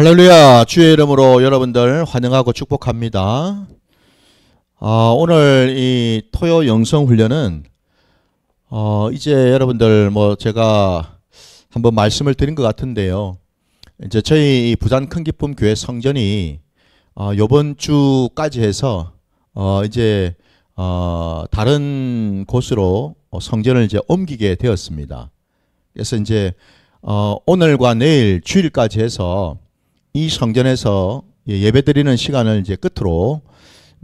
할렐루야. 주의 이름으로 여러분들 환영하고 축복합니다. 오늘 이 토요 영성 훈련은 이제 여러분들 제가 한번 말씀을 드린 것 같은데요. 이제 저희 부산 큰기쁨 교회 성전이 요번 주까지 해서 이제 다른 곳으로 성전을 이제 옮기게 되었습니다. 그래서 이제 오늘과 내일 주일까지 해서 이 성전에서 예배드리는 시간을 이제 끝으로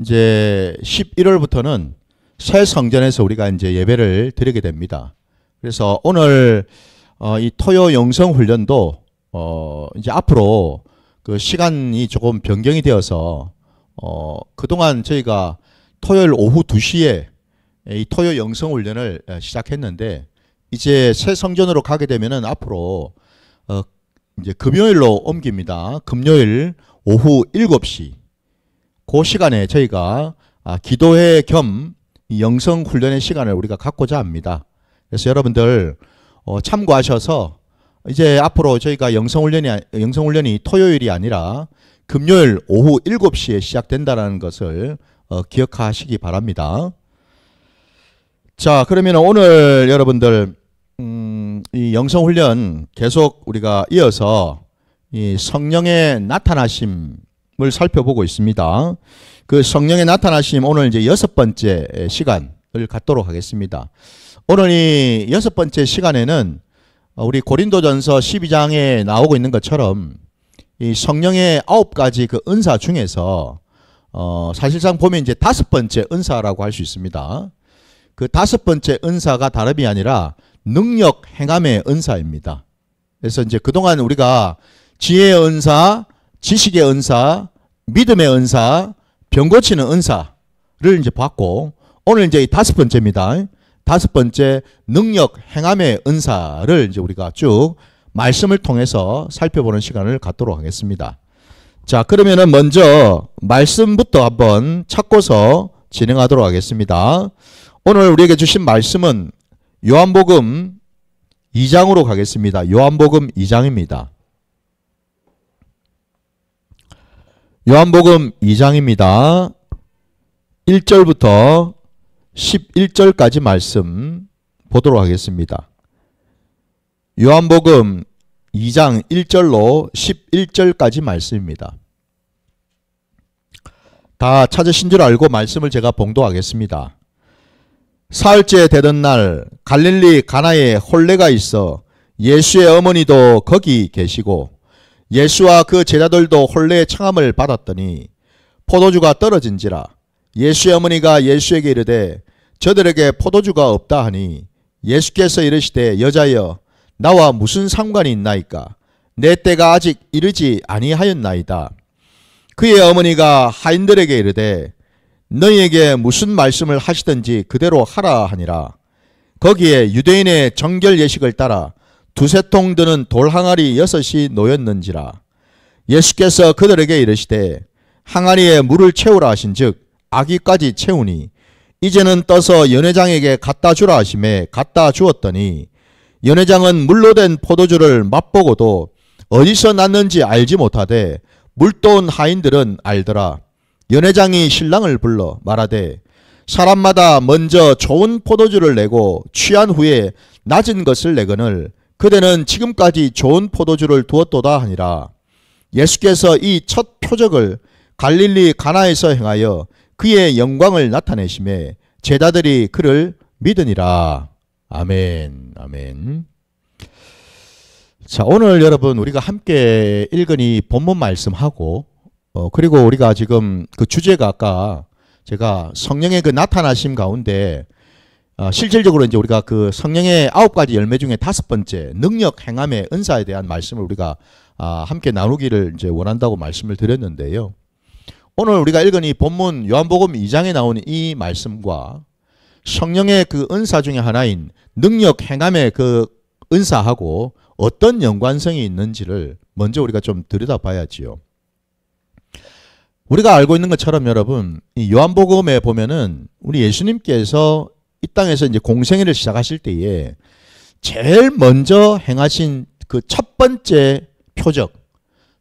이제 11월부터는 새 성전에서 우리가 이제 예배를 드리게 됩니다. 그래서 오늘 이 토요 영성 훈련도 이제 앞으로 그 시간이 조금 변경이 되어서 그동안 저희가 토요일 오후 2시에 이 토요 영성 훈련을 시작했는데 이제 새 성전으로 가게 되면은 앞으로 이제 금요일로 옮깁니다. 금요일 오후 7시 그 시간에 저희가 기도회 겸 영성 훈련의 시간을 우리가 갖고자 합니다. 그래서 여러분들 참고하셔서 이제 앞으로 저희가 영성 훈련이 토요일이 아니라 금요일 오후 7시에 시작된다는 것을 기억하시기 바랍니다. 자, 그러면 오늘 여러분들 이 영성훈련 계속 우리가 이어서 이 성령의 나타나심을 살펴보고 있습니다. 그 성령의 나타나심 오늘 이제 6번째 시간을 갖도록 하겠습니다. 오늘 이 6번째 시간에는 우리 고린도전서 12장에 나오고 있는 것처럼 이 성령의 9가지 그 은사 중에서 사실상 보면 이제 5번째 은사라고 할 수 있습니다. 그 5번째 은사가 다름이 아니라 능력 행함의 은사입니다. 그래서 이제 그동안 우리가 지혜의 은사, 지식의 은사, 믿음의 은사, 병 고치는 은사를 이제 봤고, 오늘 이제 5번째입니다. 5번째 능력 행함의 은사를 이제 우리가 쭉 말씀을 통해서 살펴보는 시간을 갖도록 하겠습니다. 자, 그러면은 먼저 말씀부터 한번 찾고서 진행하도록 하겠습니다. 오늘 우리에게 주신 말씀은 요한복음 2장으로 가겠습니다. 요한복음 2장입니다. 요한복음 2장입니다. 1절부터 11절까지 말씀 보도록 하겠습니다. 요한복음 2장 1절로 11절까지 말씀입니다. 다 찾으신 줄 알고 말씀을 제가 봉독하겠습니다. 사흘째 되던 날 갈릴리 가나에 혼례가 있어 예수의 어머니도 거기 계시고 예수와 그 제자들도 혼례의 청함을 받았더니 포도주가 떨어진지라. 예수의 어머니가 예수에게 이르되 저들에게 포도주가 없다 하니 예수께서 이르시되 여자여 나와 무슨 상관이 있나이까. 내 때가 아직 이르지 아니하였나이다. 그의 어머니가 하인들에게 이르되 너희에게 무슨 말씀을 하시든지 그대로 하라 하니라. 거기에 유대인의 정결 예식을 따라 2-3통 드는 돌 항아리 6이 놓였는지라. 예수께서 그들에게 이르시되 항아리에 물을 채우라 하신즉 아기까지 채우니 이제는 떠서 연회장에게 갖다 주라 하시매 갖다 주었더니 연회장은 물로 된 포도주를 맛보고도 어디서 났는지 알지 못하되 물도온 하인들은 알더라. 연회장이 신랑을 불러 말하되 사람마다 먼저 좋은 포도주를 내고 취한 후에 낮은 것을 내거늘 그대는 지금까지 좋은 포도주를 두었도다 하니라. 예수께서 이 첫 표적을 갈릴리 가나에서 행하여 그의 영광을 나타내시매 제자들이 그를 믿으니라. 아멘. 아멘. 자, 오늘 여러분 우리가 함께 읽은 이 본문 말씀하고 그리고 우리가 지금 그 주제가 아까 제가 성령의 그 나타나심 가운데 실질적으로 이제 우리가 그 성령의 9가지 열매 중에 5번째 능력 행함의 은사에 대한 말씀을 우리가 함께 나누기를 이제 원한다고 말씀을 드렸는데요. 오늘 우리가 읽은 이 본문 요한복음 2장에 나오는 이 말씀과 성령의 그 은사 중에 하나인 능력 행함의 그 은사하고 어떤 연관성이 있는지를 먼저 우리가 좀 들여다봐야지요. 우리가 알고 있는 것처럼 여러분 이 요한복음에 보면은 우리 예수님께서 이 땅에서 이제 공생애를 시작하실 때에 제일 먼저 행하신 그 첫 번째 표적,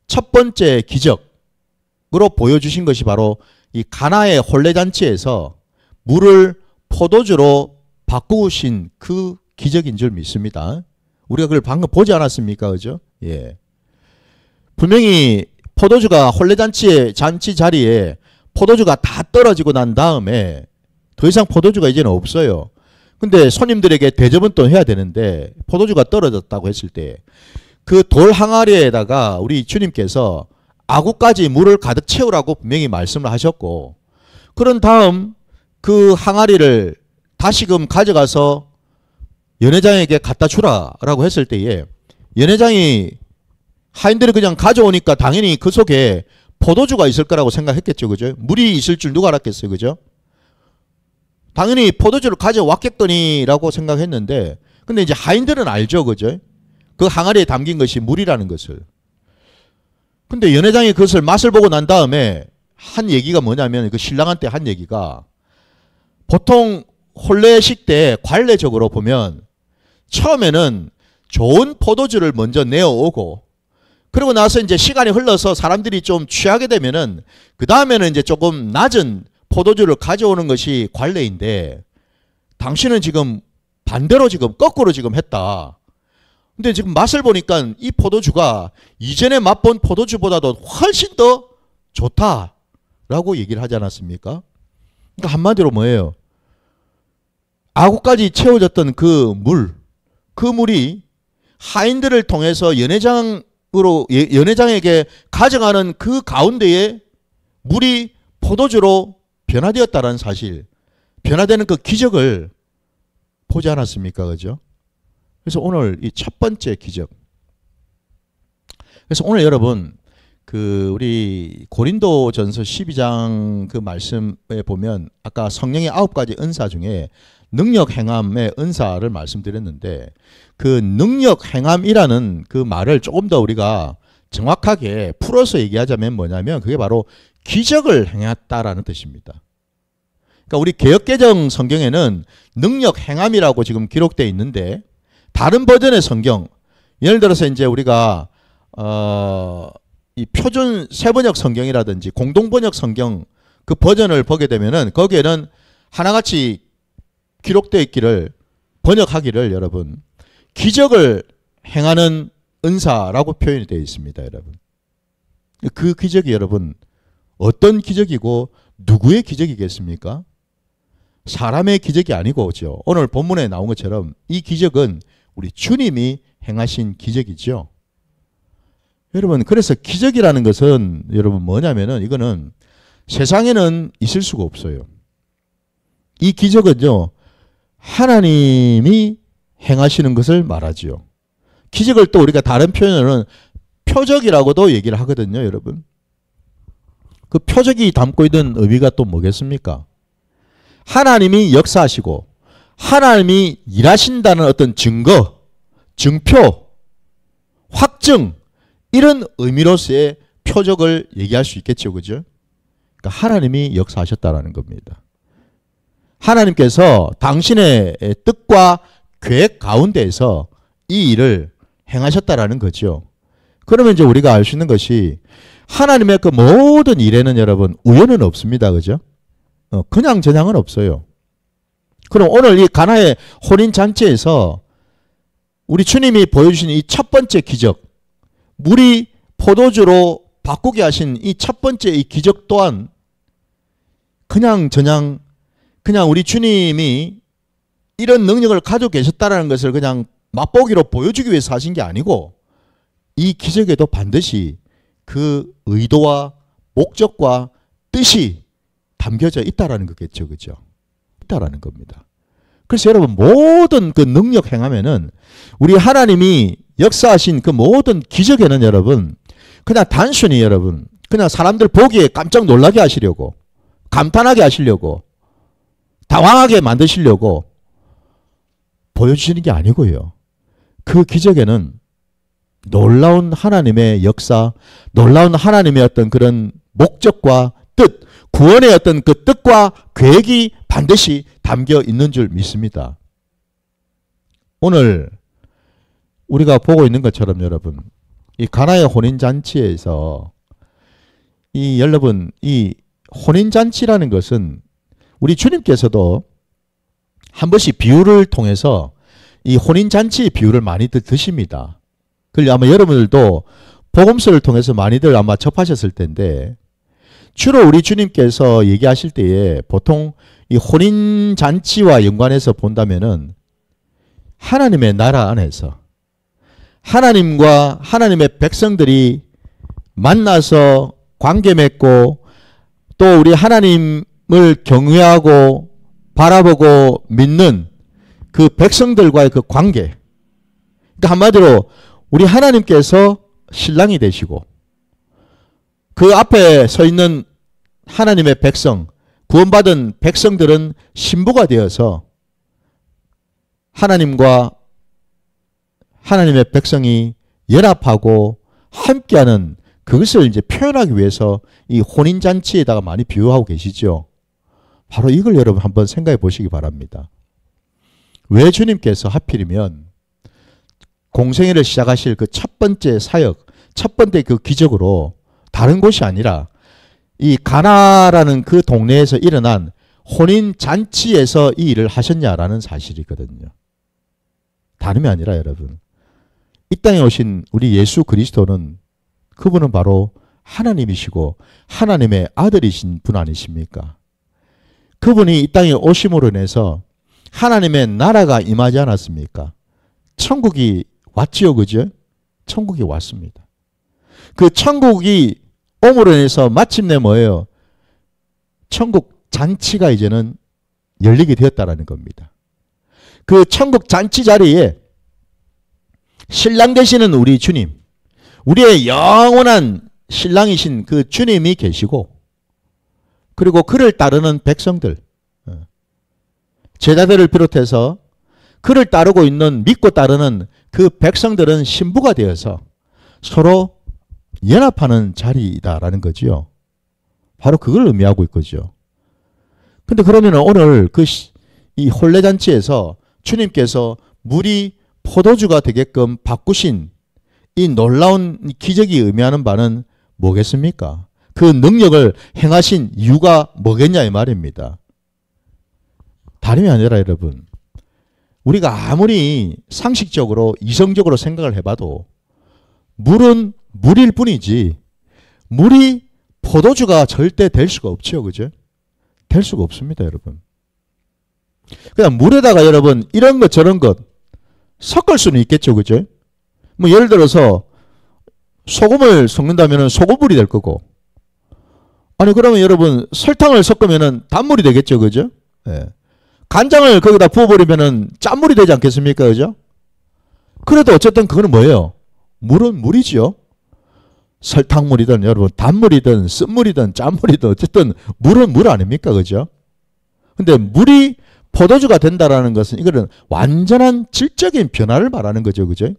첫 번째 기적으로 보여주신 것이 바로 이 가나의 혼례잔치에서 물을 포도주로 바꾸신 그 기적인 줄 믿습니다. 우리가 그걸 방금 보지 않았습니까? 그죠? 예. 분명히 포도주가 혼례잔치의 잔치 자리에 포도주가 다 떨어지고 난 다음에 더 이상 포도주가 이제는 없어요. 근데 손님들에게 대접은 또 해야 되는데 포도주가 떨어졌다고 했을 때 그 돌 항아리에다가 우리 주님께서 아구까지 물을 가득 채우라고 분명히 말씀을 하셨고, 그런 다음 그 항아리를 다시금 가져가서 연회장에게 갖다 주라라고 했을 때에 연회장이 하인들이 그냥 가져오니까 당연히 그 속에 포도주가 있을 거라고 생각했겠죠. 그죠? 물이 있을 줄 누가 알았겠어요. 그죠? 당연히 포도주를 가져왔겠거니라고 생각했는데, 근데 이제 하인들은 알죠. 그죠? 그 항아리에 담긴 것이 물이라는 것을. 근데 연회장이 그것을 맛을 보고 난 다음에 한 얘기가 뭐냐면, 그 신랑한테 한 얘기가, 보통 혼례식 때 관례적으로 보면 처음에는 좋은 포도주를 먼저 내어오고, 그리고 나서 이제 시간이 흘러서 사람들이 좀 취하게 되면은 그 다음에는 이제 조금 낮은 포도주를 가져오는 것이 관례인데, 당신은 지금 반대로 지금 거꾸로 지금 했다. 근데 지금 맛을 보니까 이 포도주가 이전에 맛본 포도주보다도 훨씬 더 좋다라고 얘기를 하지 않았습니까? 그러니까 한마디로 뭐예요? 아구까지 채워졌던 그 물이 하인들을 통해서 연회장에게 가져가는 그 가운데에 물이 포도주로 변화되었다는 사실, 변화되는 그 기적을 보지 않았습니까? 그죠? 그래서 오늘 이 첫 번째 기적. 그래서 오늘 여러분, 그 우리 고린도전서 12장 그 말씀에 보면 아까 성령의 9가지 은사 중에 능력 행함의 은사를 말씀드렸는데, 그 능력 행함이라는 그 말을 조금 더 우리가 정확하게 풀어서 얘기하자면 뭐냐면 그게 바로 기적을 행했다라는 뜻입니다. 그러니까 우리 개역개정 성경에는 능력 행함이라고 지금 기록되어 있는데, 다른 버전의 성경, 예를 들어서 이제 우리가 이 표준 세번역 성경이라든지 공동번역 성경 그 버전을 보게 되면은 거기에는 하나같이 기록되어 있기를, 번역하기를 여러분 기적을 행하는 은사라고 표현이 되어 있습니다. 여러분, 그 기적이 여러분 어떤 기적이고 누구의 기적이겠습니까? 사람의 기적이 아니고죠. 오늘 본문에 나온 것처럼 이 기적은 우리 주님이 행하신 기적이죠. 여러분, 그래서 기적이라는 것은 여러분 뭐냐면은 이거는 세상에는 있을 수가 없어요. 이 기적은요, 하나님이 행하시는 것을 말하지요. 기적을 또 우리가 다른 표현으로는 표적이라고도 얘기를 하거든요. 여러분, 그 표적이 담고 있는 의미가 또 뭐겠습니까? 하나님이 역사하시고 하나님이 일하신다는 어떤 증거, 증표, 확증, 이런 의미로서의 표적을 얘기할 수 있겠죠. 그죠? 그러니까 하나님이 역사하셨다라는 겁니다. 하나님께서 당신의 뜻과 계획 가운데에서 이 일을 행하셨다라는 거죠. 그러면 이제 우리가 알 수 있는 것이 하나님의 그 모든 일에는 여러분 우연은 없습니다. 그죠? 그냥 저냥은 없어요. 그럼 오늘 이 가나의 혼인잔치에서 우리 주님이 보여주신 이 첫 번째 기적, 물이 포도주로 바꾸게 하신 이 첫 번째 이 기적 또한 그냥 저냥 그냥 우리 주님이 이런 능력을 가지고 계셨다는 것을 그냥 맛보기로 보여주기 위해서 하신 게 아니고, 이 기적에도 반드시 그 의도와 목적과 뜻이 담겨져 있다라는 거겠죠. 그죠? 있다라는 겁니다. 그래서 여러분, 모든 그 능력 행하면은 우리 하나님이 역사하신 그 모든 기적에는 여러분 그냥 단순히 여러분 그냥 사람들 보기에 깜짝 놀라게 하시려고, 감탄하게 하시려고, 당황하게 만드시려고 보여주시는 게 아니고요. 그 기적에는 놀라운 하나님의 역사, 놀라운 하나님의 어떤 그런 목적과 뜻, 구원의 어떤 그 뜻과 계획이 반드시 담겨 있는 줄 믿습니다. 오늘 우리가 보고 있는 것처럼 여러분, 이 가나의 혼인잔치에서 이 여러분 이 혼인잔치라는 것은 우리 주님께서도 한 번씩 비유를 통해서 이 혼인잔치의 비유를 많이들 드십니다. 그걸 아마 여러분들도 복음서를 통해서 많이들 아마 접하셨을 텐데 주로 우리 주님께서 얘기하실 때에 보통 이 혼인잔치와 연관해서 본다면은 하나님의 나라 안에서 하나님과 하나님의 백성들이 만나서 관계 맺고 또 우리 하나님을 경외하고 바라보고 믿는 그 백성들과의 그 관계. 그러니까 한마디로 우리 하나님께서 신랑이 되시고 그 앞에 서 있는 하나님의 백성, 구원받은 백성들은 신부가 되어서 하나님과 하나님의 백성이 연합하고 함께하는 그것을 이제 표현하기 위해서 이 혼인잔치에다가 많이 비유하고 계시죠. 바로 이걸 여러분 한번 생각해 보시기 바랍니다. 왜 주님께서 하필이면 공생애를 시작하실 그 첫 번째 사역, 첫 번째 그 기적으로 다른 곳이 아니라 이 가나라는 그 동네에서 일어난 혼인잔치에서 이 일을 하셨냐라는 사실이거든요. 다름이 아니라 여러분, 이 땅에 오신 우리 예수 그리스도는 그분은 바로 하나님이시고 하나님의 아들이신 분 아니십니까? 그분이 이 땅에 오심으로 인해서 하나님의 나라가 임하지 않았습니까? 천국이 왔지요, 그죠? 천국이 왔습니다. 그 천국이 옴으로 인해서 마침내 뭐예요? 천국 잔치가 이제는 열리게 되었다라는 겁니다. 그 천국 잔치 자리에 신랑 되시는 우리 주님, 우리의 영원한 신랑이신 그 주님이 계시고 그리고 그를 따르는 백성들, 제자들을 비롯해서 그를 따르고 있는 믿고 따르는 그 백성들은 신부가 되어서 서로 연합하는 자리다라는 거지요. 바로 그걸 의미하고 있거죠. 근데 그러면 오늘 이 혼례잔치에서 주님께서 물이 포도주가 되게끔 바꾸신 이 놀라운 기적이 의미하는 바는 뭐겠습니까? 그 능력을 행하신 이유가 뭐겠냐 이 말입니다. 다름이 아니라 여러분, 우리가 아무리 상식적으로 이성적으로 생각을 해봐도 물은 물일 뿐이지 물이 포도주가 절대 될 수가 없죠. 그죠? 될 수가 없습니다, 여러분. 그냥 물에다가 여러분 이런 것 저런 것 섞을 수는 있겠죠. 그죠? 뭐 예를 들어서 소금을 섞는다면 소금물이 될 거고, 아니 그러면 여러분 설탕을 섞으면 단물이 되겠죠. 그죠? 예. 간장을 거기다 부어버리면 짠물이 되지 않겠습니까? 그죠? 그래도 어쨌든 그거는 뭐예요? 물은 물이지요. 설탕물이든 여러분 단물이든 쓴물이든 짠물이든 어쨌든 물은 물 아닙니까? 그죠? 근데 물이 포도주가 된다라는 것은 이거는 완전한 질적인 변화를 말하는 거죠. 그죠?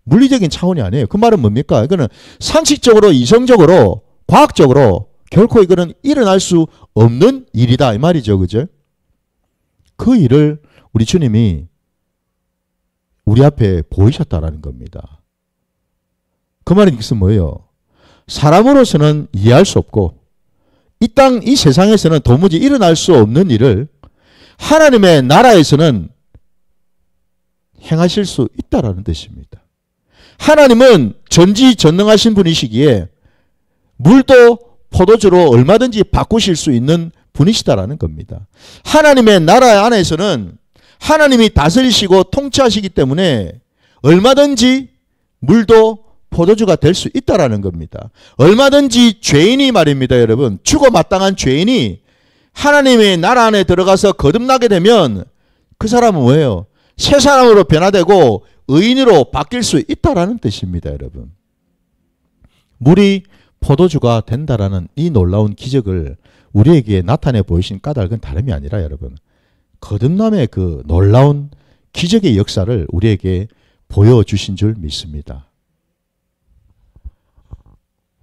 물리적인 차원이 아니에요. 그 말은 뭡니까? 이거는 상식적으로 이성적으로 과학적으로 결코 이거는 일어날 수 없는 일이다 이 말이죠. 그죠? 그 일을 우리 주님이 우리 앞에 보이셨다라는 겁니다. 그 말은 이것은 뭐예요? 사람으로서는 이해할 수 없고 이 세상에서는 도무지 일어날 수 없는 일을 하나님의 나라에서는 행하실 수 있다라는 뜻입니다. 하나님은 전지전능하신 분이시기에 물도 포도주로 얼마든지 바꾸실 수 있는 분이시다라는 겁니다. 하나님의 나라 안에서는 하나님이 다스리시고 통치하시기 때문에 얼마든지 물도 포도주가 될 수 있다라는 겁니다. 얼마든지 죄인이 말입니다, 여러분. 죽어 마땅한 죄인이 하나님의 나라 안에 들어가서 거듭나게 되면 그 사람은 뭐예요? 새 사람으로 변화되고 의인으로 바뀔 수 있다라는 뜻입니다, 여러분. 물이 포도주가 된다라는 이 놀라운 기적을 우리에게 나타내 보이신 까닭은 다름이 아니라 여러분, 거듭남의 그 놀라운 기적의 역사를 우리에게 보여주신 줄 믿습니다.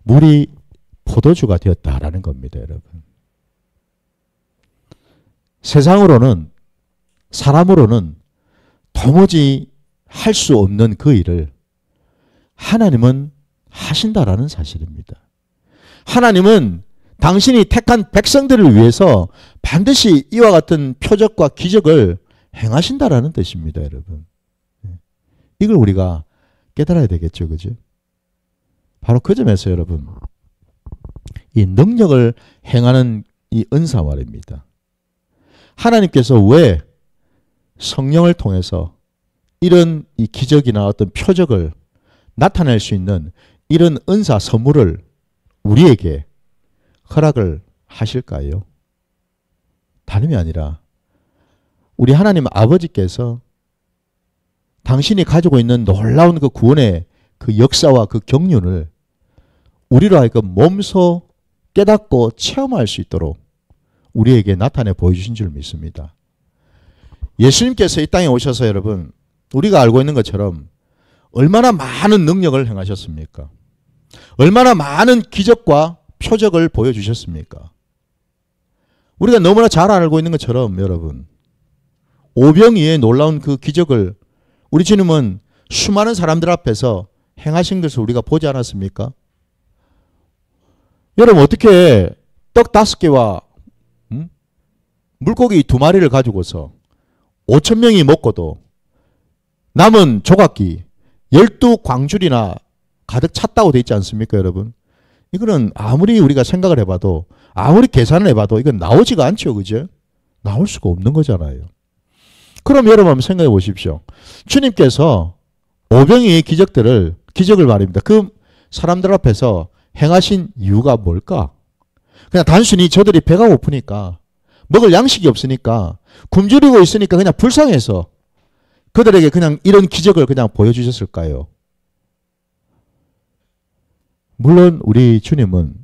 물이 포도주가 되었다라는 겁니다, 여러분. 세상으로는, 사람으로는 도무지 할 수 없는 그 일을 하나님은 하신다라는 사실입니다. 하나님은 당신이 택한 백성들을 위해서 반드시 이와 같은 표적과 기적을 행하신다라는 뜻입니다, 여러분. 이걸 우리가 깨달아야 되겠죠, 그죠? 바로 그 점에서 여러분, 이 능력을 행하는 이 은사 말입니다. 하나님께서 왜 성령을 통해서 이런 이 기적이나 어떤 표적을 나타낼 수 있는 이런 은사 선물을 우리에게 허락을 하실까요? 다름이 아니라 우리 하나님 아버지께서 당신이 가지고 있는 놀라운 그 구원의 그 역사와 그 경륜을 우리로 하여금 몸소 깨닫고 체험할 수 있도록 우리에게 나타내 보여주신 줄 믿습니다. 예수님께서 이 땅에 오셔서 여러분, 우리가 알고 있는 것처럼 얼마나 많은 능력을 행하셨습니까? 얼마나 많은 기적과 표적을 보여주셨습니까? 우리가 너무나 잘 알고 있는 것처럼 여러분, 오병이의 놀라운 그 기적을 우리 주님은 수많은 사람들 앞에서 행하신 것을 우리가 보지 않았습니까? 여러분, 어떻게 떡 5개와 물고기 2마리를 가지고서 5,000명이 먹고도 남은 조각기 12광줄이나 가득 찼다고 되어 있지 않습니까, 여러분? 이거는 아무리 우리가 생각을 해봐도, 아무리 계산을 해봐도 이건 나오지가 않죠, 그죠? 나올 수가 없는 거잖아요. 그럼 여러분 한번 생각해 보십시오. 주님께서 오병이의 기적을 말입니다. 그 사람들 앞에서 행하신 이유가 뭘까? 그냥 단순히 저들이 배가 고프니까, 먹을 양식이 없으니까, 굶주리고 있으니까 그냥 불쌍해서 그들에게 그냥 이런 기적을 그냥 보여주셨을까요? 물론 우리 주님은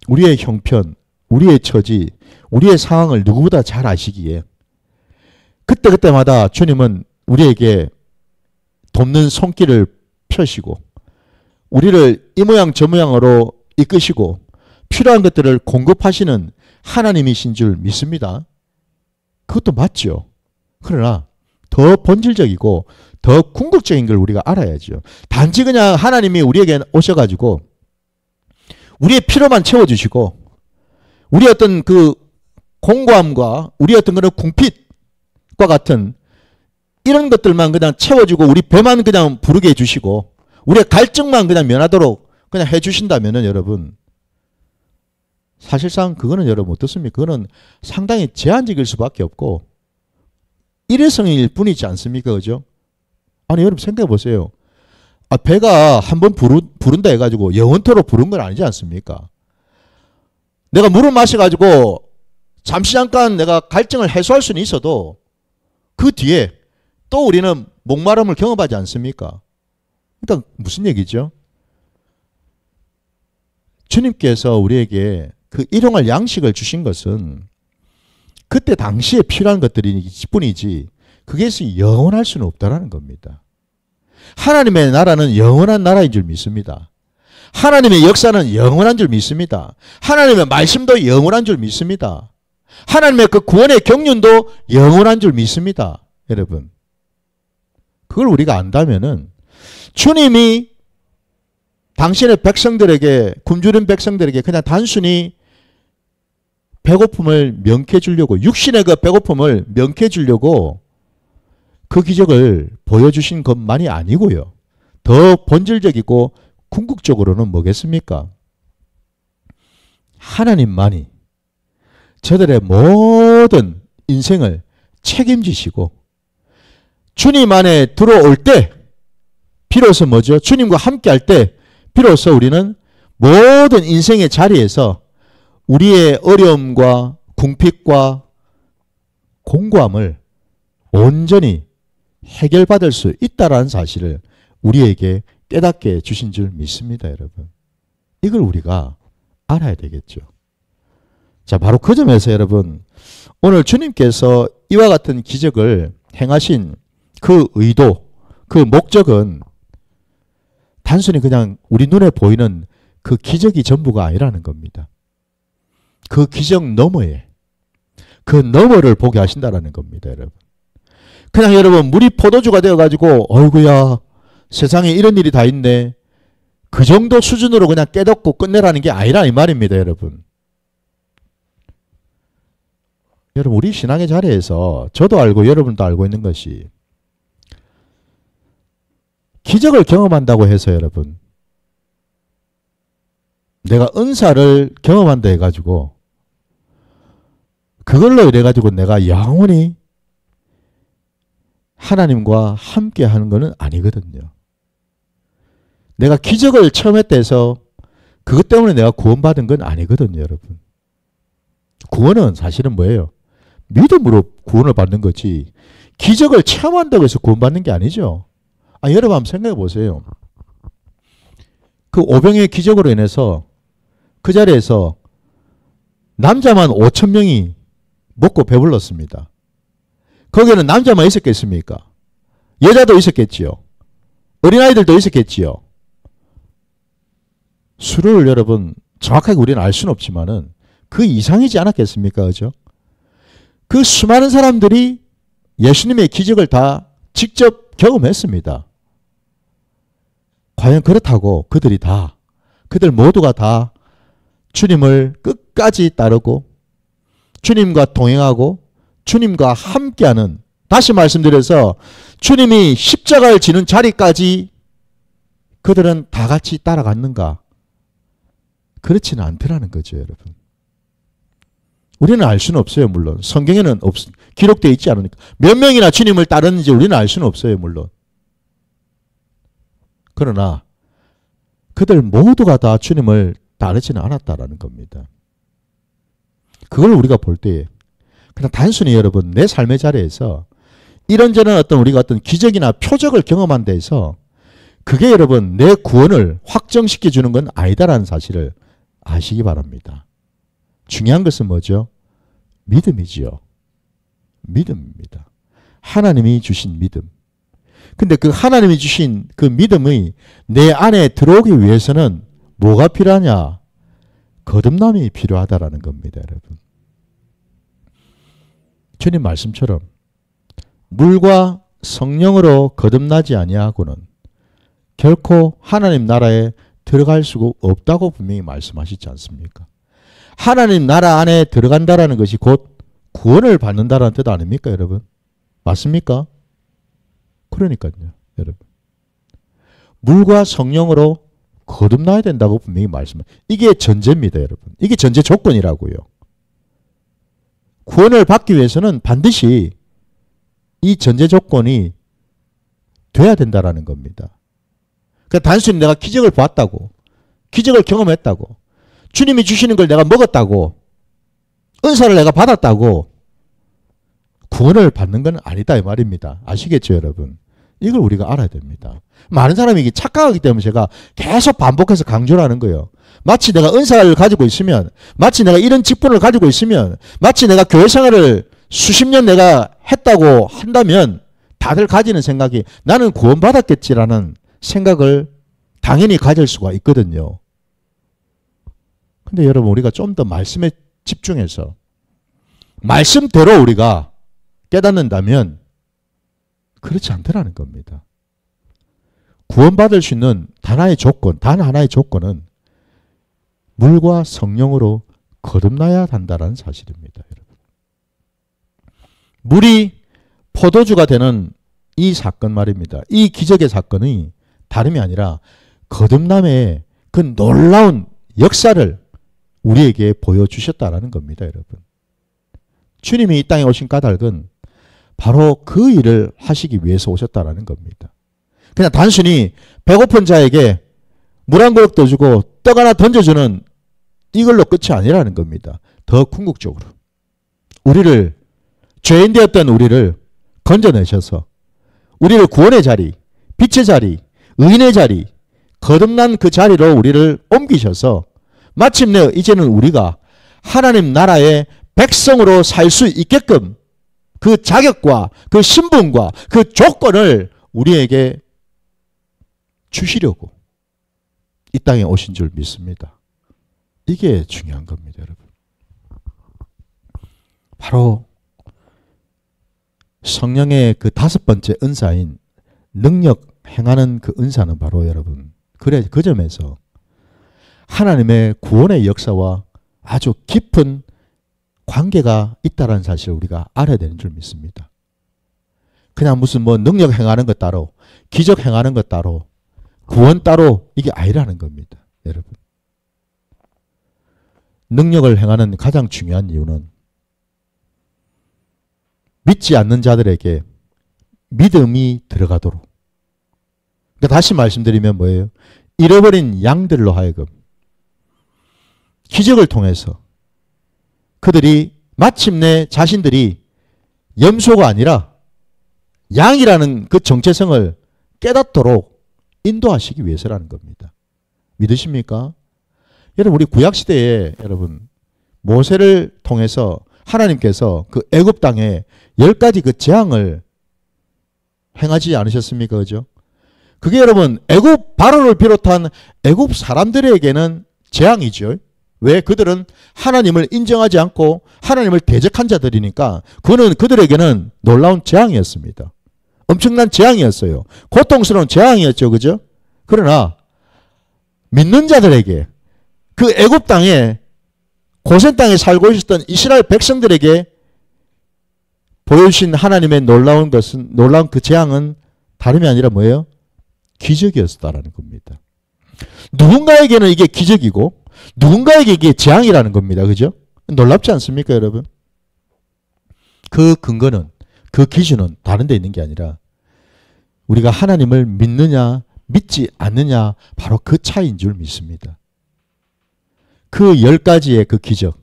우리의 형편, 우리의 처지, 우리의 상황을 누구보다 잘 아시기에 그때그때마다 주님은 우리에게 돕는 손길을 펴시고 우리를 이 모양 저 모양으로 이끄시고 필요한 것들을 공급하시는 하나님이신 줄 믿습니다. 그것도 맞죠. 그러나 더 본질적이고 더 궁극적인 걸 우리가 알아야죠. 단지 그냥 하나님이 우리에게 오셔가지고 우리의 필요만 채워주시고 우리의 어떤 그 공고함과 우리의 어떤 그런 궁핍과 같은 이런 것들만 그냥 채워주고 우리 배만 그냥 부르게 해주시고 우리의 갈증만 그냥 면하도록 그냥 해주신다면은 여러분, 사실상 그거는 여러분 어떻습니까? 그거는 상당히 제한적일 수밖에 없고 일회성일 뿐이지 않습니까? 그죠? 아니 여러분 생각해 보세요. 배가 한번 부른다 해가지고 영원토록 부른 건 아니지 않습니까? 내가 물을 마셔가지고 잠시 잠깐 내가 갈증을 해소할 수는 있어도 그 뒤에 또 우리는 목마름을 경험하지 않습니까? 그러니까 무슨 얘기죠? 주님께서 우리에게 그 일용할 양식을 주신 것은 그때 당시에 필요한 것들이 뿐이지 그것이 영원할 수는 없다라는 겁니다. 하나님의 나라는 영원한 나라인 줄 믿습니다. 하나님의 역사는 영원한 줄 믿습니다. 하나님의 말씀도 영원한 줄 믿습니다. 하나님의 그 구원의 경륜도 영원한 줄 믿습니다. 여러분, 그걸 우리가 안다면은 주님이 당신의 백성들에게, 굶주린 백성들에게 그냥 단순히 배고픔을 명쾌해 주려고, 육신의 그 배고픔을 명쾌해 주려고 그 기적을 보여주신 것만이 아니고요. 더 본질적이고 궁극적으로는 뭐겠습니까? 하나님만이 저들의 모든 인생을 책임지시고 주님 안에 들어올 때 비로소 뭐죠? 주님과 함께 할 때 비로소 우리는 모든 인생의 자리에서 우리의 어려움과 궁핍과 공고함을 온전히 해결받을 수 있다라는 사실을 우리에게 깨닫게 주신 줄 믿습니다, 여러분. 이걸 우리가 알아야 되겠죠. 자, 바로 그 점에서 여러분, 오늘 주님께서 이와 같은 기적을 행하신 그 의도, 그 목적은 단순히 그냥 우리 눈에 보이는 그 기적이 전부가 아니라는 겁니다. 그 기적 너머에, 그 너머를 보게 하신다라는 겁니다, 여러분. 그냥 여러분, 물이 포도주가 되어가지고, 어이구야, 세상에 이런 일이 다 있네. 그 정도 수준으로 그냥 깨닫고 끝내라는 게 아니라 이 말입니다, 여러분. 여러분, 우리 신앙의 자리에서 저도 알고 여러분도 알고 있는 것이 기적을 경험한다고 해서 여러분, 내가 은사를 경험한다 해가지고 그걸로 이래가지고 내가 영원히 하나님과 함께 하는 것은 아니거든요. 내가 기적을 처음 했다 해서 그것 때문에 내가 구원받은 건 아니거든요, 여러분. 구원은 사실은 뭐예요? 믿음으로 구원을 받는 거지 기적을 체험한다고 해서 구원받는 게 아니죠. 여러분 한번 생각해 보세요. 그 오병이의 기적으로 인해서 그 자리에서 남자만 5천 명이 먹고 배불렀습니다. 거기에는 남자만 있었겠습니까? 여자도 있었겠지요. 어린아이들도 있었겠지요. 수를 여러분 정확하게 우리는 알 수는 없지만은 그 이상이지 않았겠습니까? 그죠? 그 수많은 사람들이 예수님의 기적을 다 직접 경험했습니다. 과연 그렇다고 그들 모두가 다 주님을 끝까지 따르고 주님과 동행하고 주님과 함께하는, 다시 말씀드려서 주님이 십자가를 지는 자리까지 그들은 다 같이 따라갔는가? 그렇지는 않더라는 거죠, 여러분. 우리는 알 수는 없어요, 물론. 성경에는 기록되어 있지 않으니까. 몇 명이나 주님을 따르는지 우리는 알 수는 없어요, 물론. 그러나 그들 모두가 다 주님을 따르지는 않았다라는 겁니다. 그걸 우리가 볼 때에 그냥 단순히 여러분 내 삶의 자리에서 이런저런 우리가 어떤 기적이나 표적을 경험한 데에서 그게 여러분 내 구원을 확정시켜 주는 건 아니다라는 사실을 아시기 바랍니다. 중요한 것은 뭐죠? 믿음이지요. 믿음입니다. 하나님이 주신 믿음. 근데 그 하나님이 주신 그 믿음이 내 안에 들어오기 위해서는 뭐가 필요하냐? 거듭남이 필요하다라는 겁니다, 여러분. 주님 말씀처럼 물과 성령으로 거듭나지 아니하고는 결코 하나님 나라에 들어갈 수가 없다고 분명히 말씀하시지 않습니까? 하나님 나라 안에 들어간다라는 것이 곧 구원을 받는다라는 뜻 아닙니까, 여러분? 맞습니까? 그러니까요, 여러분. 물과 성령으로 거듭나야 된다고 분명히 말씀합니다. 이게 전제입니다, 여러분. 이게 전제 조건이라고요. 구원을 받기 위해서는 반드시 이 전제 조건이 돼야 된다라는 겁니다. 그러니까 단순히 내가 기적을 봤다고, 기적을 경험했다고, 주님이 주시는 걸 내가 먹었다고, 은사를 내가 받았다고 구원을 받는 건 아니다 이 말입니다. 아시겠죠, 여러분? 이걸 우리가 알아야 됩니다. 많은 사람이 이게 착각하기 때문에 제가 계속 반복해서 강조를 하는 거예요. 마치 내가 은사를 가지고 있으면, 마치 내가 이런 직분을 가지고 있으면, 마치 내가 교회 생활을 수십 년 내가 했다고 한다면 다들 가지는 생각이 나는 구원받았겠지라는 생각을 당연히 가질 수가 있거든요. 근데 여러분 우리가 좀 더 말씀에 집중해서 말씀대로 우리가 깨닫는다면 그렇지 않더라는 겁니다. 구원받을 수 있는 단 하나의 조건은 물과 성령으로 거듭나야 한다는 사실입니다, 여러분. 물이 포도주가 되는 이 사건 말입니다. 이 기적의 사건이 다름이 아니라 거듭남의 그 놀라운 역사를 우리에게 보여주셨다라는 겁니다, 여러분. 주님이 이 땅에 오신 까닭은 바로 그 일을 하시기 위해서 오셨다라는 겁니다. 그냥 단순히 배고픈 자에게 물 한 그릇 떠주고 떡 하나 던져주는 이걸로 끝이 아니라는 겁니다. 더 궁극적으로 우리를, 죄인 되었던 우리를 건져내셔서 우리를 구원의 자리, 빛의 자리, 의인의 자리, 거듭난 그 자리로 우리를 옮기셔서 마침내 이제는 우리가 하나님 나라의 백성으로 살 수 있게끔 그 자격과 그 신분과 그 조건을 우리에게 주시려고 이 땅에 오신 줄 믿습니다. 이게 중요한 겁니다, 여러분. 바로 성령의 그 5번째 은사인 능력 행하는 그 은사는 바로 여러분 그래, 그 점에서 하나님의 구원의 역사와 아주 깊은 관계가 있다는 사실을 우리가 알아야 되는 줄 믿습니다. 그냥 무슨 뭐 능력 행하는 것 따로, 기적 행하는 것 따로, 구원 따로, 이게 아니라는 겁니다. 여러분. 능력을 행하는 가장 중요한 이유는 믿지 않는 자들에게 믿음이 들어가도록. 그러니까 다시 말씀드리면 뭐예요? 잃어버린 양들로 하여금 기적을 통해서 그들이 마침내 자신들이 염소가 아니라 양이라는 그 정체성을 깨닫도록 인도하시기 위해서라는 겁니다. 믿으십니까? 여러분, 우리 구약시대에 여러분 모세를 통해서 하나님께서 그 애굽 땅에 10가지 그 재앙을 행하지 않으셨습니까? 그죠? 그게 여러분 애굽 바로를 비롯한 애굽 사람들에게는 재앙이죠. 왜? 그들은 하나님을 인정하지 않고 하나님을 대적한 자들이니까 그거는 그들에게는 놀라운 재앙이었습니다. 엄청난 재앙이었어요. 고통스러운 재앙이었죠. 그죠? 그러나 믿는 자들에게 그 애굽 땅에 고센 땅에 살고 있었던 이스라엘 백성들에게 보여주신 하나님의 놀라운 것은, 놀라운 그 재앙은 다름이 아니라 뭐예요? 기적이었다라는 겁니다. 누군가에게는 이게 기적이고 누군가에게 이게 재앙이라는 겁니다. 그죠? 놀랍지 않습니까, 여러분? 그 근거는, 그 기준은 다른 데 있는 게 아니라 우리가 하나님을 믿느냐 믿지 않느냐, 바로 그 차이인 줄 믿습니다. 그 10가지의 그 기적,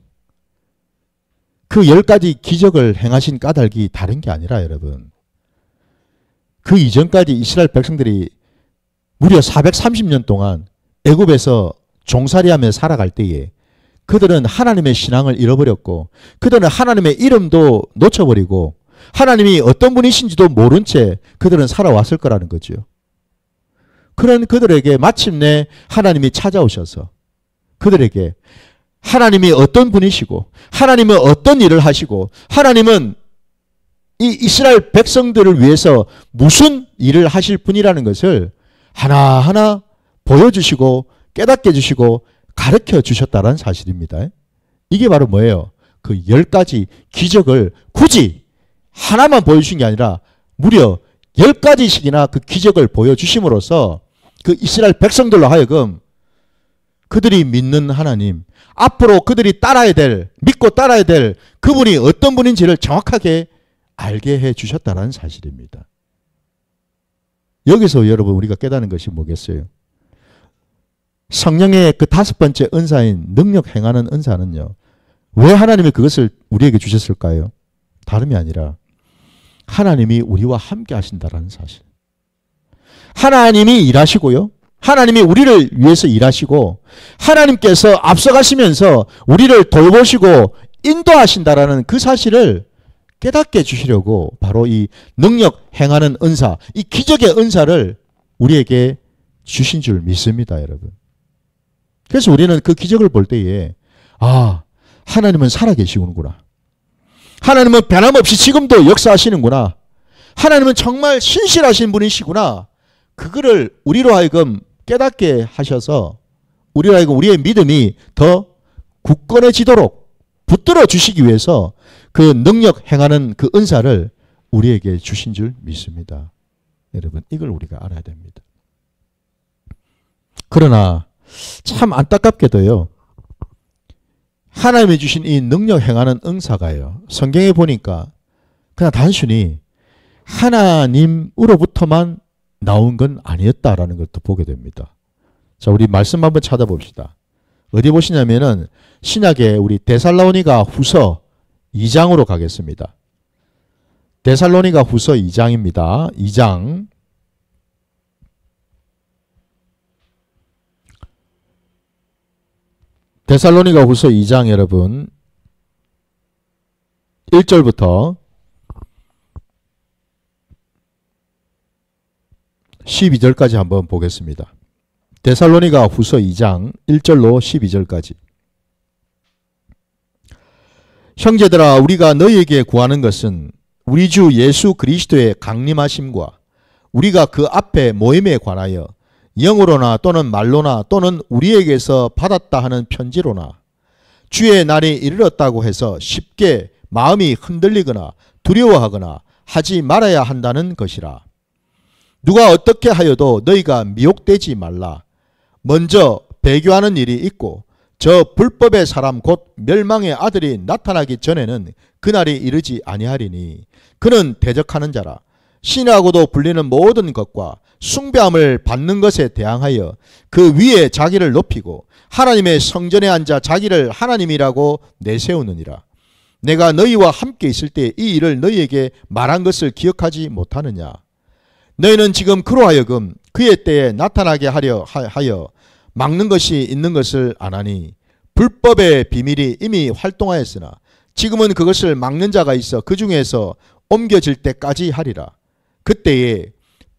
그 10가지 기적을 행하신 까닭이 다른 게 아니라 여러분, 그 이전까지 이스라엘 백성들이 무려 430년 동안 애굽에서 종살이하며 살아갈 때에 그들은 하나님의 신앙을 잃어버렸고 그들은 하나님의 이름도 놓쳐버리고 하나님이 어떤 분이신지도 모른 채 그들은 살아왔을 거라는 거죠. 그런 그들에게 마침내 하나님이 찾아오셔서 그들에게 하나님이 어떤 분이시고 하나님은 어떤 일을 하시고 하나님은 이 이스라엘 백성들을 위해서 무슨 일을 하실 분이라는 것을 하나하나 보여주시고 깨닫게 해주시고 가르쳐 주셨다는 사실입니다. 이게 바로 뭐예요? 그 10가지 기적을 굳이 하나만 보여주신 게 아니라 무려 10가지씩이나 그 기적을 보여주심으로써 그 이스라엘 백성들로 하여금 그들이 믿는 하나님, 앞으로 그들이 따라야 될, 믿고 따라야 될 그분이 어떤 분인지를 정확하게 알게 해 주셨다는 사실입니다. 여기서 여러분 우리가 깨닫는 것이 뭐겠어요? 성령의 그 5번째 은사인 능력 행하는 은사는요, 왜 하나님이 그것을 우리에게 주셨을까요? 다름이 아니라 하나님이 우리와 함께 하신다는 사실. 하나님이 일하시고요, 하나님이 우리를 위해서 일하시고 하나님께서 앞서가시면서 우리를 돌보시고 인도하신다라는 그 사실을 깨닫게 해주시려고 바로 이 능력 행하는 은사, 이 기적의 은사를 우리에게 주신 줄 믿습니다, 여러분. 그래서 우리는 그 기적을 볼 때에 아, 하나님은 살아계시는구나. 하나님은 변함없이 지금도 역사하시는구나. 하나님은 정말 신실하신 분이시구나. 그거를 우리로 하여금 깨닫게 하셔서 우리로 하여금 우리의 믿음이 더 굳건해지도록 붙들어 주시기 위해서 그 능력 행하는 그 은사를 우리에게 주신 줄 믿습니다. 여러분, 이걸 우리가 알아야 됩니다. 그러나 참 안타깝게도요, 하나님이 주신 이 능력 행하는 은사가요, 성경에 보니까 그냥 단순히 하나님으로부터만 나온 건 아니었다라는 걸 또 보게 됩니다. 자, 우리 말씀 한번 찾아봅시다. 어디 보시냐면은 신약의 우리 데살로니가 후서 2장으로 가겠습니다. 데살로니가 후서 2장입니다. 2장. 데살로니가 후서 2장 여러분 1절부터 12절까지 한번 보겠습니다. 데살로니가 후서 2장 1절로 12절까지. 형제들아, 우리가 너희에게 구하는 것은 우리 주 예수 그리스도의 강림하심과 우리가 그 앞에 모임에 관하여 영으로나 또는 말로나 또는 우리에게서 받았다 하는 편지로나 주의 날이 이르렀다고 해서 쉽게 마음이 흔들리거나 두려워하거나 하지 말아야 한다는 것이라. 누가 어떻게 하여도 너희가 미혹되지 말라. 먼저 배교하는 일이 있고 저 불법의 사람 곧 멸망의 아들이 나타나기 전에는 그날이 이르지 아니하리니 그는 대적하는 자라. 신이라고도 불리는 모든 것과 숭배함을 받는 것에 대항하여 그 위에 자기를 높이고 하나님의 성전에 앉아 자기를 하나님이라고 내세우느니라. 내가 너희와 함께 있을 때 이 일을 너희에게 말한 것을 기억하지 못하느냐. 너희는 지금 그로 하여금 그의 때에 나타나게 하려 하여 막는 것이 있는 것을 아나니 불법의 비밀이 이미 활동하였으나 지금은 그것을 막는 자가 있어 그 중에서 옮겨질 때까지 하리라. 그때에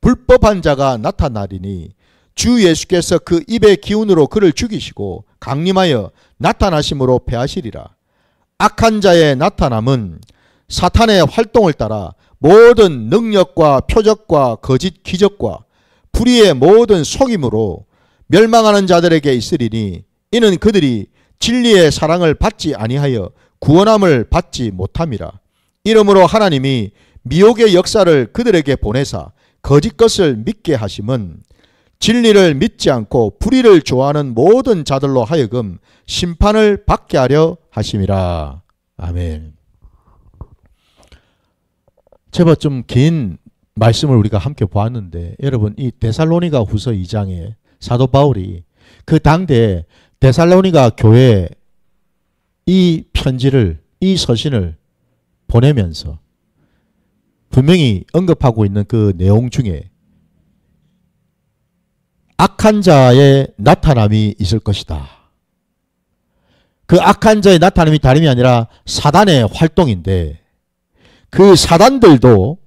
불법한 자가 나타나리니 주 예수께서 그 입의 기운으로 그를 죽이시고 강림하여 나타나심으로 패하시리라. 악한 자의 나타남은 사탄의 활동을 따라 모든 능력과 표적과 거짓 기적과 불의의 모든 속임으로 멸망하는 자들에게 있으리니 이는 그들이 진리의 사랑을 받지 아니하여 구원함을 받지 못함이라. 이러므로 하나님이 미혹의 역사를 그들에게 보내사 거짓 것을 믿게 하심은 진리를 믿지 않고 불의를 좋아하는 모든 자들로 하여금 심판을 받게 하려 하심이라. 아멘. 제법 좀 긴 말씀을 우리가 함께 보았는데 여러분 이 데살로니가 후서 2장에 사도 바울이 그 당대 데살로니가 교회에 이 편지를 이 서신을 보내면서 분명히 언급하고 있는 그 내용 중에 악한 자의 나타남이 있을 것이다. 그 악한 자의 나타남이 다름이 아니라 사단의 활동인데 그 사단들도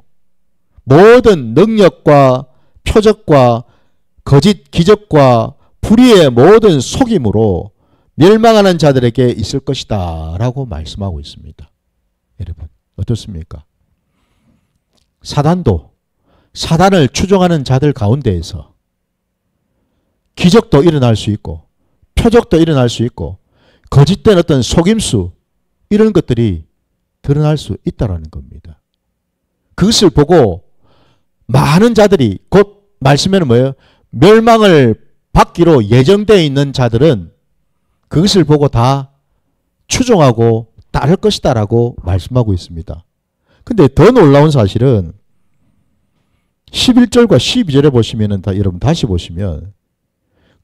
모든 능력과 표적과 거짓 기적과 불의의 모든 속임으로 멸망하는 자들에게 있을 것이다 라고 말씀하고 있습니다. 여러분 어떻습니까? 사단도 사단을 추종하는 자들 가운데에서 기적도 일어날 수 있고 표적도 일어날 수 있고 거짓된 어떤 속임수 이런 것들이 드러날 수 있다는 겁니다. 그것을 보고 많은 자들이 곧 말씀에는 뭐예요? 멸망을 받기로 예정되어 있는 자들은 그것을 보고 다 추종하고 따를 것이다 라고 말씀하고 있습니다. 근데 더 놀라운 사실은 11절과 12절에 보시면 여러분 다시 보시면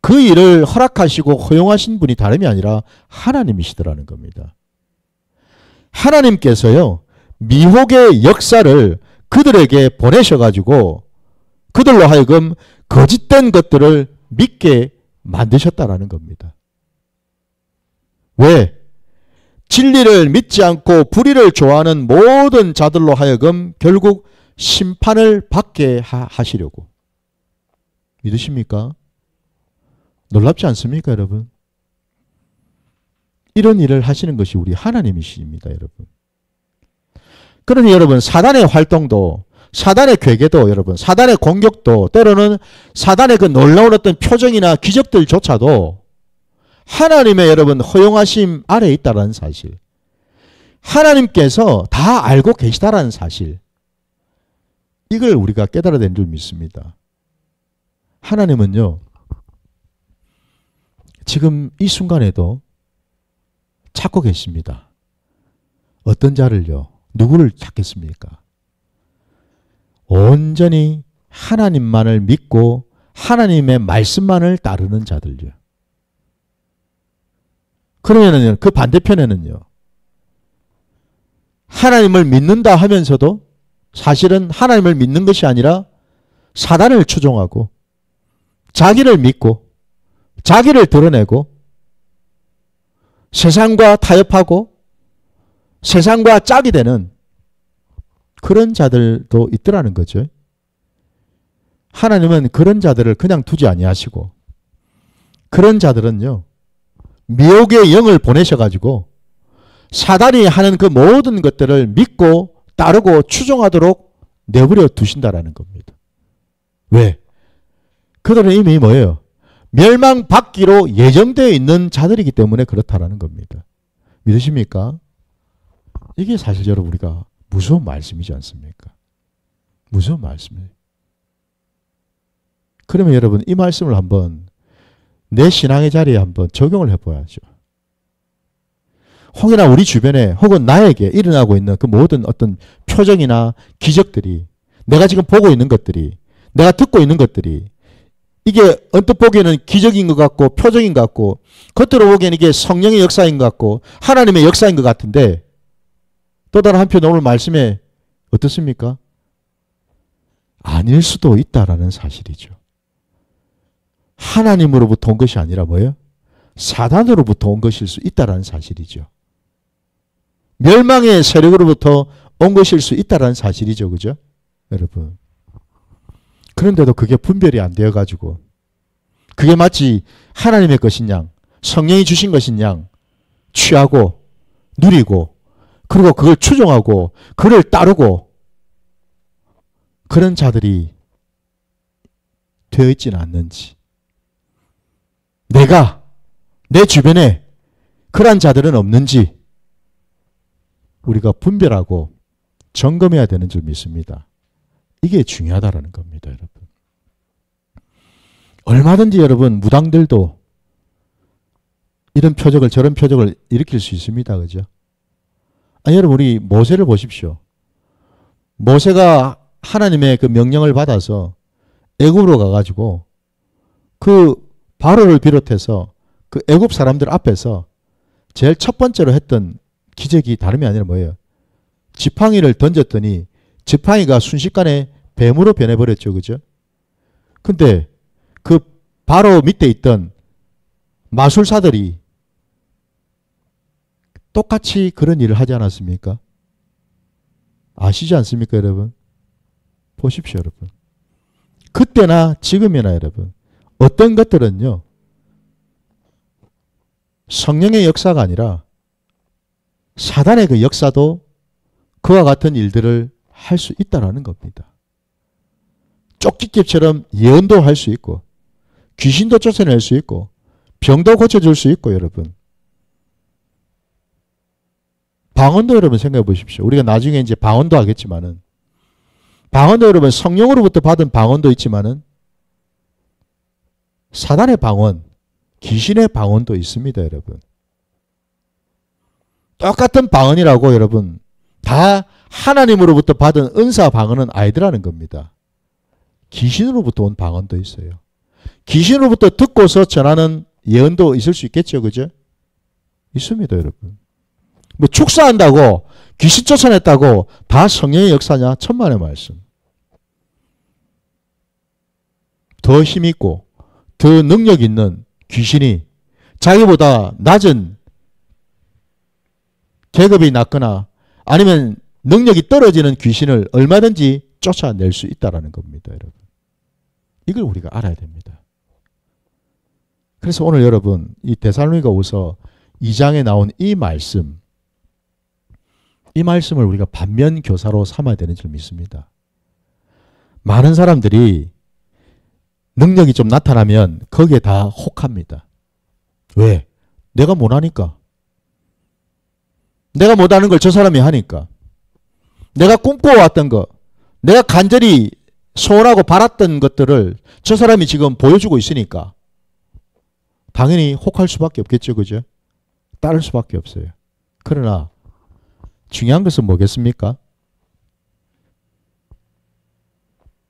그 일을 허락하시고 허용하신 분이 다름이 아니라 하나님이시더라는 겁니다. 하나님께서요 미혹의 역사를 그들에게 보내셔가지고 그들로 하여금 거짓된 것들을 믿게 만드셨다라는 겁니다. 왜? 진리를 믿지 않고 불의를 좋아하는 모든 자들로 하여금 결국 심판을 받게 하시려고. 믿으십니까? 놀랍지 않습니까, 여러분? 이런 일을 하시는 것이 우리 하나님이십니다, 여러분. 그러니 여러분, 사단의 활동도, 사단의 괴계도, 여러분, 사단의 공격도, 때로는 사단의 그 놀라운 어떤 표정이나 기적들조차도 하나님의 여러분 허용하심 아래에 있다는 사실, 하나님께서 다 알고 계시다라는 사실, 이걸 우리가 깨달아야 되는 줄 믿습니다. 하나님은요 지금 이 순간에도 찾고 계십니다. 어떤 자를요? 누구를 찾겠습니까? 온전히 하나님만을 믿고 하나님의 말씀만을 따르는 자들요. 그러면은요, 그 반대편에는요, 하나님을 믿는다 하면서도 사실은 하나님을 믿는 것이 아니라 사단을 추종하고 자기를 믿고 자기를 드러내고 세상과 타협하고 세상과 짝이 되는 그런 자들도 있더라는 거죠. 하나님은 그런 자들을 그냥 두지 아니하시고 그런 자들은요 미혹의 영을 보내셔가지고 사단이 하는 그 모든 것들을 믿고 따르고 추종하도록 내버려 두신다라는 겁니다. 왜? 그들은 이미 뭐예요? 멸망받기로 예정되어 있는 자들이기 때문에 그렇다라는 겁니다. 믿으십니까? 이게 사실 여러분 우리가 무서운 말씀이지 않습니까? 무서운 말씀이에요. 그러면 여러분 이 말씀을 한번 내 신앙의 자리에 한번 적용을 해봐야죠. 혹여나 우리 주변에 혹은 나에게 일어나고 있는 그 모든 어떤 표정이나 기적들이, 내가 지금 보고 있는 것들이, 내가 듣고 있는 것들이 이게 언뜻 보기에는 기적인 것 같고 표정인 것 같고 겉으로 보기에는 이게 성령의 역사인 것 같고 하나님의 역사인 것 같은데, 또 다른 한편 오늘 말씀에 어떻습니까? 아닐 수도 있다라는 사실이죠. 하나님으로부터 온 것이 아니라 뭐예요? 사단으로부터 온 것일 수 있다라는 사실이죠. 멸망의 세력으로부터 온 것일 수 있다라는 사실이죠. 그죠? 여러분. 그런데도 그게 분별이 안 되어가지고 그게 마치 하나님의 것인 양, 성령이 주신 것인 양 취하고 누리고 그리고 그걸 추종하고 그를 따르고 그런 자들이 되어 있지는 않는지, 내가 내 주변에 그러한 자들은 없는지 우리가 분별하고 점검해야 되는 줄 믿습니다. 이게 중요하다는 겁니다. 여러분. 얼마든지 여러분 무당들도 이런 표적을 저런 표적을 일으킬 수 있습니다. 그죠? 아니 여러분 우리 모세를 보십시오. 모세가 하나님의 그 명령을 받아서 애굽으로 가가지고 그 바로를 비롯해서 그 애굽 사람들 앞에서 제일 첫 번째로 했던 기적이 다름이 아니라 뭐예요? 지팡이를 던졌더니 지팡이가 순식간에 뱀으로 변해버렸죠. 그죠? 근데 그 바로 밑에 있던 마술사들이 똑같이 그런 일을 하지 않았습니까? 아시지 않습니까, 여러분? 보십시오, 여러분. 그때나 지금이나 여러분, 어떤 것들은요, 성령의 역사가 아니라 사단의 그 역사도 그와 같은 일들을 할 수 있다라는 겁니다. 쪽집게처럼 예언도 할 수 있고, 귀신도 쫓아낼 수 있고, 병도 고쳐줄 수 있고, 여러분. 방언도 여러분 생각해 보십시오. 우리가 나중에 이제 방언도 하겠지만은, 방언도 여러분 성령으로부터 받은 방언도 있지만은, 사단의 방언, 귀신의 방언도 있습니다, 여러분. 똑같은 방언이라고 여러분, 다 하나님으로부터 받은 은사 방언은 아니더라는 겁니다. 귀신으로부터 온 방언도 있어요. 귀신으로부터 듣고서 전하는 예언도 있을 수 있겠죠. 그죠? 있습니다, 여러분. 뭐 축사한다고 귀신 쫓아냈다고 다 성령의 역사냐? 천만의 말씀. 더 힘있고 더 능력 있는 귀신이 자기보다 낮은 계급이 낮거나 아니면 능력이 떨어지는 귀신을 얼마든지 쫓아낼 수 있다는 겁니다. 여러분. 이걸 우리가 알아야 됩니다. 그래서 오늘 여러분 이 데살로니가후서 2장에 나온 이 말씀을 우리가 반면교사로 삼아야 되는 줄 믿습니다. 많은 사람들이 능력이 좀 나타나면 거기에 다 혹합니다. 왜? 내가 못하니까. 내가 못하는 걸 저 사람이 하니까. 내가 꿈꿔왔던 거, 내가 간절히 소원하고 바랐던 것들을 저 사람이 지금 보여주고 있으니까 당연히 혹할 수밖에 없겠죠. 그죠? 따를 수밖에 없어요. 그러나 중요한 것은 뭐겠습니까?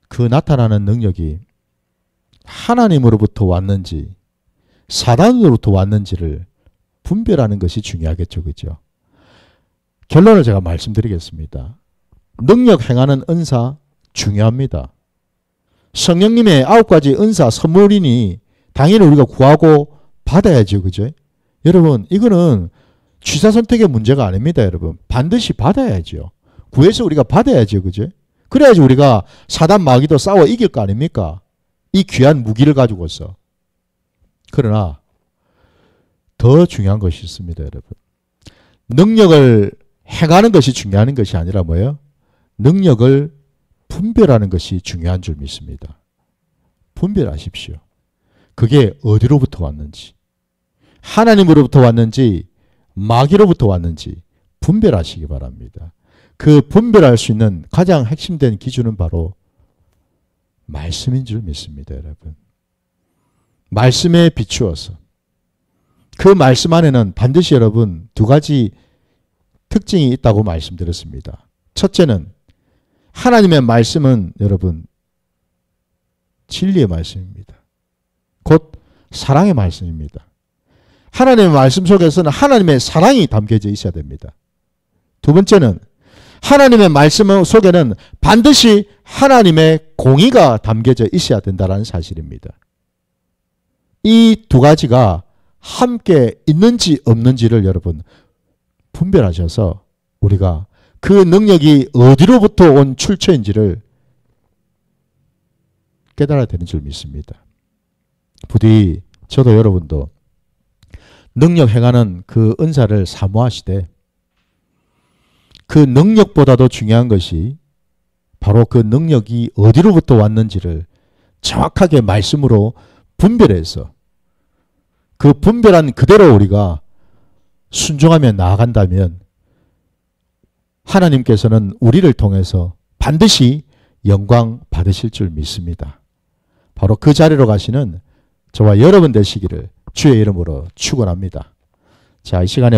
그 나타나는 능력이 하나님으로부터 왔는지 사단으로부터 왔는지를 분별하는 것이 중요하겠죠. 그죠? 결론을 제가 말씀드리겠습니다. 능력 행하는 은사 중요합니다. 성령님의 9가지 은사 선물이니 당연히 우리가 구하고 받아야죠. 그죠? 여러분 이거는 취사 선택의 문제가 아닙니다. 여러분 반드시 받아야죠. 구해서 우리가 받아야죠. 그죠? 그래야지 우리가 사단 마귀도 싸워 이길 거 아닙니까? 이 귀한 무기를 가지고서. 그러나 더 중요한 것이 있습니다. 여러분. 능력을 행하는 것이 중요한 것이 아니라 뭐예요? 능력을 분별하는 것이 중요한 줄 믿습니다. 분별하십시오. 그게 어디로부터 왔는지, 하나님으로부터 왔는지 마귀로부터 왔는지 분별하시기 바랍니다. 그 분별할 수 있는 가장 핵심된 기준은 바로 말씀인 줄 믿습니다, 여러분. 말씀에 비추어서 그 말씀 안에는 반드시 여러분 두 가지 특징이 있다고 말씀드렸습니다. 첫째는 하나님의 말씀은 여러분 진리의 말씀입니다. 곧 사랑의 말씀입니다. 하나님의 말씀 속에서는 하나님의 사랑이 담겨져 있어야 됩니다. 두 번째는 하나님의 말씀 속에는 반드시 하나님의 공의가 담겨져 있어야 된다는 사실입니다. 이 두 가지가 함께 있는지 없는지를 여러분 분별하셔서 우리가 그 능력이 어디로부터 온 출처인지를 깨달아야 되는 줄 믿습니다. 부디 저도 여러분도 능력 행하는 그 은사를 사모하시되 그 능력보다도 중요한 것이 바로 그 능력이 어디로부터 왔는지를 정확하게 말씀으로 분별해서 그 분별한 그대로 우리가 순종하며 나아간다면 하나님께서는 우리를 통해서 반드시 영광 받으실 줄 믿습니다. 바로 그 자리로 가시는 저와 여러분 되시기를 주의 이름으로 축원합니다. 자, 이 시간에 우리